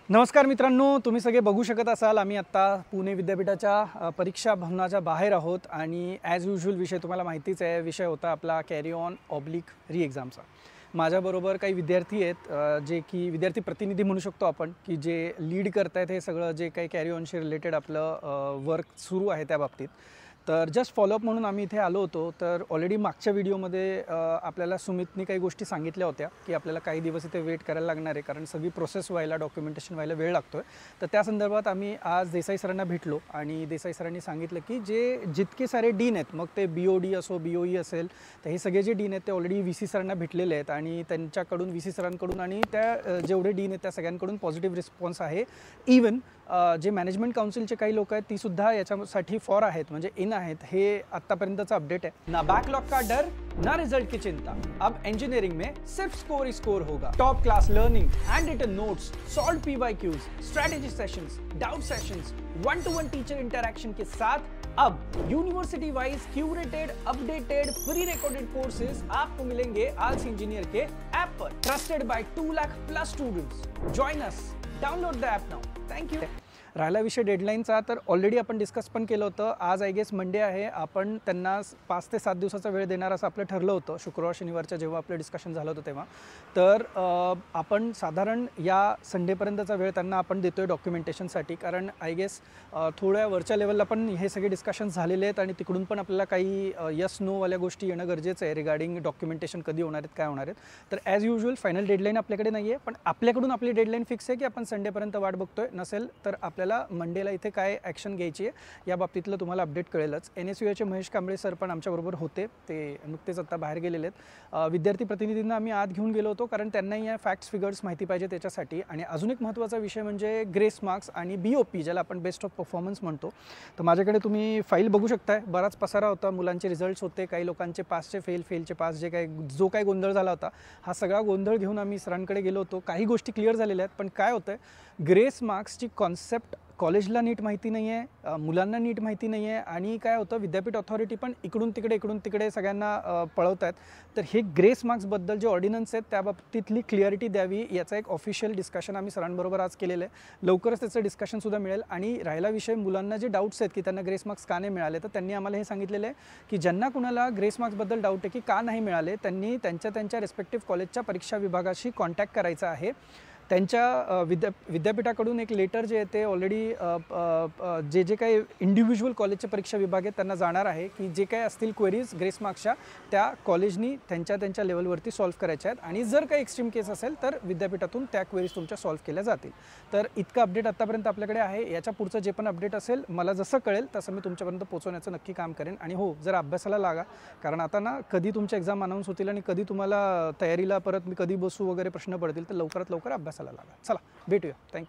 नमस्कार मित्रांनो, तुम्ही सगळे बघू शकत असाल आम्ही आत्ता पुणे विद्यापीठाच्या परीक्षा भवनाच्या बाहेर आहोत आणि ॲज युजुअल विषय तुम्हाला माहितीच आहे. विषय होता आपला कॅरी ऑन ऑब्लिक री एक्झामचा. माझ्याबरोबर काही विद्यार्थी आहेत जे की विद्यार्थी प्रतिनिधी म्हणू शकतो आपण, की जे लीड करतायत हे सगळं जे काही कॅरी ऑनशी रिलेटेड आपलं वर्क सुरू आहे त्या बाबतीत. तर जस्ट फॉलोअप म्हणून आम्ही इथे आलो होतो. तर ऑलरेडी मागच्या व्हिडिओमध्ये आपल्याला सुमितनी काही गोष्टी सांगितल्या होत्या की आपल्याला काही दिवस इथे वेट करायला लागणार आहे, कारण सगळी प्रोसेस व्हायला, डॉक्युमेंटेशन व्हायला वेळ लागतो आहे. तर त्या संदर्भात आम्ही आज देसाई सरांना भेटलो आणि देसाई सरांनी सांगितलं की जितके सारे डीन आहेत, मग ते BOD असो, BOE असेल, तर हे सगळे जे डीन आहेत ते ऑलरेडी VC सरांना भेटलेले आहेत आणि त्यांच्याकडून VC सरांकडून आणि त्या जेवढे डीन आहेत त्या सगळ्यांकडून पॉझिटिव्ह रिस्पॉन्स आहे. इवन जे मॅनेजमेंट काउन्सिलचे काही लोक आहेत ती सुद्धा याच्यासाठी फॉर आहेत, म्हणजे इन आहेत. हे आत्तापर्यंतचं अपडेट आहे. ना बैकलॉग का डर, ना रिजल्ट की चिंता. अब इंजीनियरिंग में सिर्फ स्कोर ही स्कोर होगा. Top class learning, hand written notes, solve PYQs, strategy sessions, doubt sessions, 1-to-1 teacher interaction के साथ अब university wise curated, updated, pre recorded courses आपको मिलेंगे आल्स इंजीनियर के ऐप पर. Trusted by 2 lakh plus students. Join us, download the app now. Thank you. राहिला विषय डेडलाईनचा, तर ऑलरेडी आपण डिस्कस पण केलं होतं. आज आय गेस मंडे आहे. आपण त्यांना 5 ते 7 दिवसाचा वेळ देणार असं आपलं ठरलं होतं शुक्रवार शनिवारच्या जेव्हा आपलं डिस्कशन झालं होतं तेव्हा. तर आपण साधारण या संडेपर्यंतचा वेळ त्यांना आपण देतो आहे डॉक्युमेंटेशनसाठी, कारण आय गेस थोड्या वरच्या लेवलला पण हे सगळे डिस्कशन झालेले आहेत आणि तिकडून पण आपल्याला काही यस नोवाल्या गोष्टी येणं गरजेचं आहे रिगार्डिंग डॉक्युमेंटेशन कधी होणार आहेत, काय होणार आहेत. तर ॲज युजुअल फायनल डेडलाईन आपल्याकडे नाही आहे, पण आपल्याकडून आपली डेडलाईन फिक्स आहे की आपण संडेपर्यंत वाट बघतोय. नसेल तर आपल्याला मंडेला इथे काय ॲक्शन घ्यायची आहे या बाबतीतलं तुम्हाला अपडेट कळेलच. NSUAचे महेश कांबळे सर पण आमच्याबरोबर होते, ते नुकतेच आत्ता बाहेर गेलेले आहेत. विद्यार्थी प्रतिनिधींना आम्ही आत घेऊन गेलो होतो, कारण त्यांनाही या फॅक्ट्स फिगर्स माहिती पाहिजे त्याच्यासाठी. आणि अजून एक महत्त्वाचा विषय म्हणजे ग्रेस मार्क्स आणि BOP, ज्याला आपण बेस्ट ऑफ परफॉर्मन्स म्हणतो. तर माझ्याकडे तुम्ही फाईल बघू शकताय. बराच पसारा होता, मुलांचे रिझल्ट्स होते, काही लोकांचे पासचे फेल, फेलचे पास, जो काही गोंधळ झाला होता, हा सगळा गोंधळ घेऊन आम्ही सरांकडे गेलो होतो. काही गोष्टी क्लिअर झालेल्या आहेत, पण काय होतं आहे, ग्रेस मार्क्सची कॉन्सेप्ट कॉलेजला नीट माहिती नाही आहे, मुलांना नीट माहिती नाही आहे आणि काय होतं, विद्यापीठ ऑथॉरिटी पण इकडून तिकडे सगळ्यांना पळवत आहेत. तर हे ग्रेस मार्क्सबद्दल जे ऑर्डिनन्स आहेत त्या बाबतीतली क्लिअरिटी द्यावी, याचा एक ऑफिशियल डिस्कशन आम्ही सरांबरोबर आज केलेलं आहे. लवकरच त्याचं डिस्कशनसुद्धा मिळेल. आणि राहिला विषय, मुलांना जे डाऊट्स आहेत की त्यांना ग्रेस मार्क्स का नाही मिळाले, तर त्यांनी आम्हाला हे सांगितलेलं आहे की ज्यांना कुणाला ग्रेस मार्क्सबद्दल डाऊट आहे की का नाही मिळाले, त्यांनी त्यांच्या रिस्पेक्टिव्ह कॉलेजच्या परीक्षा विभागाशी कॉन्टॅक्ट करायचा आहे. त्यांच्या विद्यापीठाकडून एक लेटर जे आहे ते ऑलरेडी जे काही इंडिव्हिज्युअल कॉलेजचे परीक्षा विभाग आहेत त्यांना जाणार आहे की जे काही असतील क्वेरीज ग्रेस मार्क्सच्या, त्या कॉलेजनी त्यांच्या लेवलवरती सॉल्व्ह करायच्या आहेत. आणि जर काही एक्स्ट्रीम केस असेल तर विद्यापीठातून त्या क्वेरीज तुमच्या सॉल्व्ह केल्या जातील. तर इतकं अपडेट आत्तापर्यंत आपल्याकडे आहे. याच्या पुढचं जे पण अपडेट असेल, मला जसं कळेल तसं मी तुमच्यापर्यंत पोहोचवण्याचं नक्की काम करेन. आणि हो, जर अभ्यासाला लागा, कारण आता ना कधी तुमच्या एक्झाम अनाऊन्स होतील आणि कधी तुम्हाला तयारीला परत मी कधी बसू वगैरे प्रश्न पडतील, तर लवकरात लवकर अभ्यास. चला भेटूया. थँक्यू.